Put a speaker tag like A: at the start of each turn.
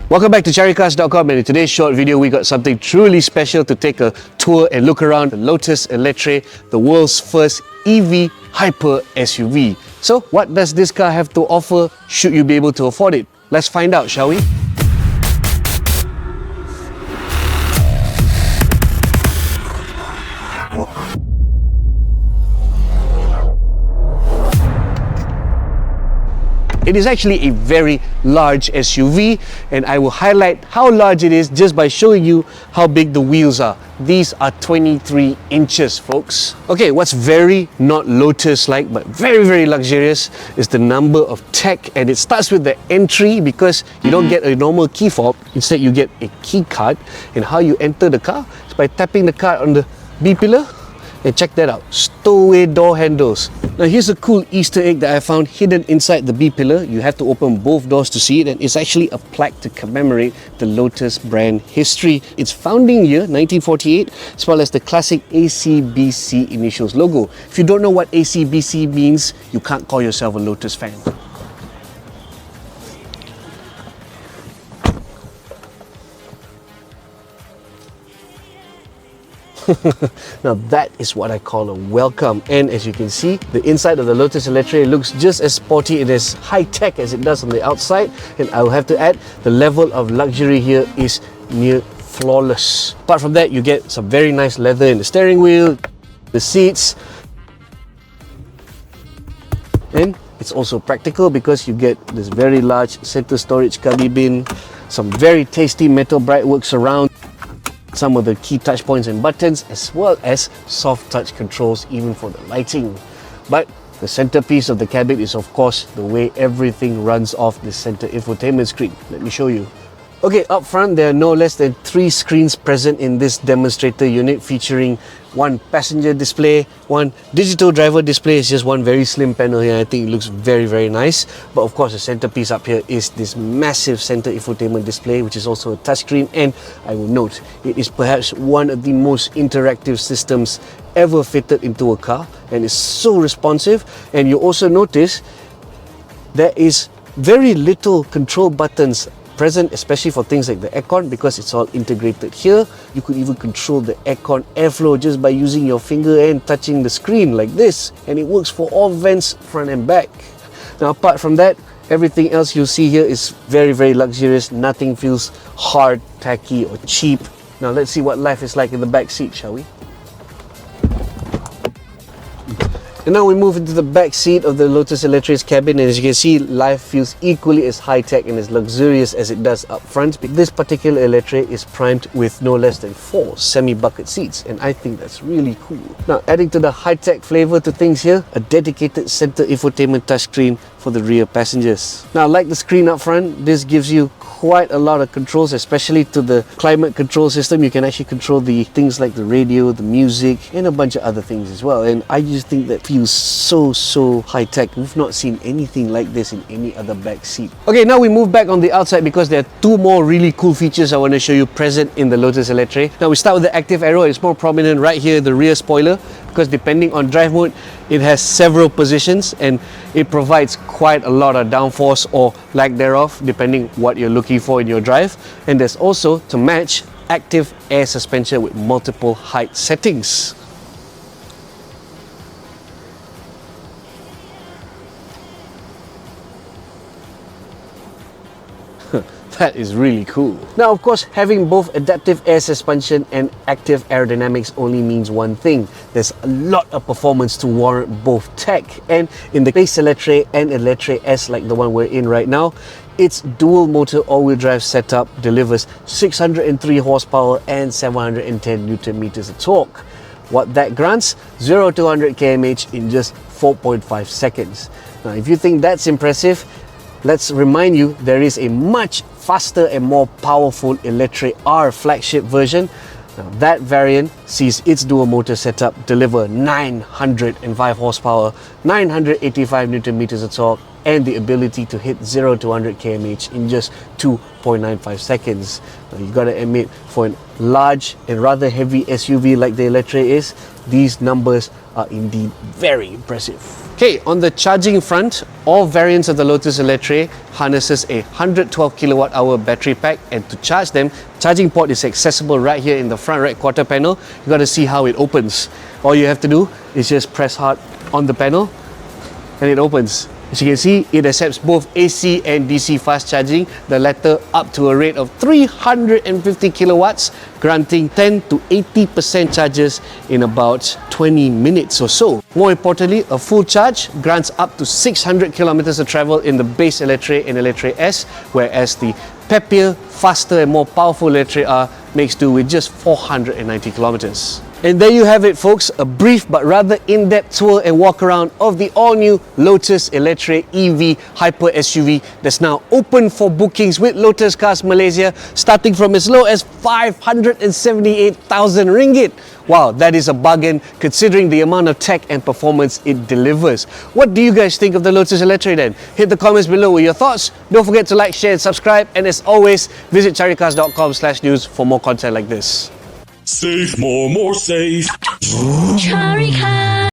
A: Welcome back to Caricarz.com, and in today's short video we got something truly special to take a tour and look around the Lotus Eletre, the world's first EV hyper SUV. So what does this car have to offer should you be able to afford it? Let's find out, shall we? It is actually a very large SUV, and I will highlight how large it is just by showing you how big the wheels are. These are 23 inches, folks. Okay, what's very not Lotus-like but very luxurious is the number of tech, and it starts with the entry because you don't get a normal key fob. Instead, you get a key card, and how you enter the car is by tapping the card on the B pillar. And check that out, stowaway door handles. Now here's a cool Easter egg that I found hidden inside the B pillar. You have to open both doors to see it, and it's actually a plaque to commemorate the Lotus brand history. Its founding year, 1948, as well as the classic ACBC initials logo. If you don't know what ACBC means, you can't call yourself a Lotus fan. Now that is what I call a welcome, and as you can see, the inside of the Lotus Eletre looks just as sporty and as high-tech as it does on the outside, and I will have to add, the level of luxury here is near flawless. Apart from that, you get some very nice leather in the steering wheel, the seats, and it's also practical because you get this very large center storage cubby bin, some very tasty metal brightwork surround, some of the key touch points and buttons, as well as soft touch controls even for the lighting. But the centerpiece of the cabin is of course the way everything runs off the center infotainment screen. Let me show you. Okay, up front there are no less than 3 screens present in this demonstrator unit, featuring one passenger display, one digital driver display. It's just one very slim panel here. I think it looks very nice. But of course the centerpiece up here is this massive center infotainment display, which is also a touchscreen, and I will note it is perhaps one of the most interactive systems ever fitted into a car, and is so responsive. And you also notice there is very little control buttons present, especially for things like the aircon, because it's all integrated here. You could even control the aircon airflow just by using your finger and touching the screen like this, and it works for all vents, front and back. Now apart from that, everything else you'll see here is very luxurious. Nothing feels hard, tacky or cheap. Now let's see what life is like in the back seat, shall we? And now we move into the back seat of the Lotus Eletre's cabin, and as you can see, life feels equally as high-tech and as luxurious as it does up front. This particular Eletre is primed with no less than 4 semi-bucket seats, and I think that's really cool. Now, adding to the high-tech flavor to things here, a dedicated center infotainment touchscreen for the rear passengers. Now, like the screen up front, this gives you quite a lot of controls, especially to the climate control system. You can actually control the things like the radio, the music, and a bunch of other things as well. And I just think that feels so high-tech. We've not seen anything like this in any other back seat. Okay, now we move back on the outside because there are 2 more really cool features I want to show you present in the Lotus Eletre. Now we start with the active aero. It's more prominent right here, the rear spoiler, because depending on drive mode, it has several positions, and it provides quite a lot of downforce or lack thereof, depending what you're looking for in your drive. And there's also, to match, active air suspension with multiple height settings. That is really cool. Now, of course, having both adaptive air suspension and active aerodynamics only means one thing. There's a lot of performance to warrant both tech, and in the base Eletre and Eletre S, like the one we're in right now, its dual motor all-wheel drive setup delivers 603 horsepower and 710 Newton meters of torque. What that grants? 0 to 100 km/h in just 4.5 seconds. Now, if you think that's impressive, let's remind you there is a much faster and more powerful Eletre R flagship version. Now that variant sees its dual motor setup deliver 905 horsepower, 985 Newton meters of torque, and the ability to hit 0 to 100 km/h in just 2.95 seconds. Now you gotta admit, for a large and rather heavy SUV like the Eletre is, these numbers are indeed very impressive. Okay, on the charging front, all variants of the Lotus Eletre harnesses a 112 kilowatt hour battery pack, and to charge them, charging port is accessible right here in the front right quarter panel. You got to see how it opens. All you have to do is just press hard on the panel and it opens. As you can see, it accepts both AC and DC fast charging, the latter up to a rate of 350 kilowatts, granting 10 to 80% charges in about 20 minutes or so. More importantly, a full charge grants up to 600 kilometers of travel in the base Eletre and Eletre S, whereas the peppier, faster and more powerful Eletre R makes do with just 490 kilometers. And there you have it, folks, a brief but rather in-depth tour and walk around of the all-new Lotus Eletre EV Hyper SUV that's now open for bookings with Lotus Cars Malaysia, starting from as low as 578,000 ringgit. Wow, that is a bargain considering the amount of tech and performance it delivers. What do you guys think of the Lotus Eletre then? Hit the comments below with your thoughts. Don't forget to like, share and subscribe, and as always, visit caricarz.com/news for more content like this.
B: Save more safe.
C: Caricarz.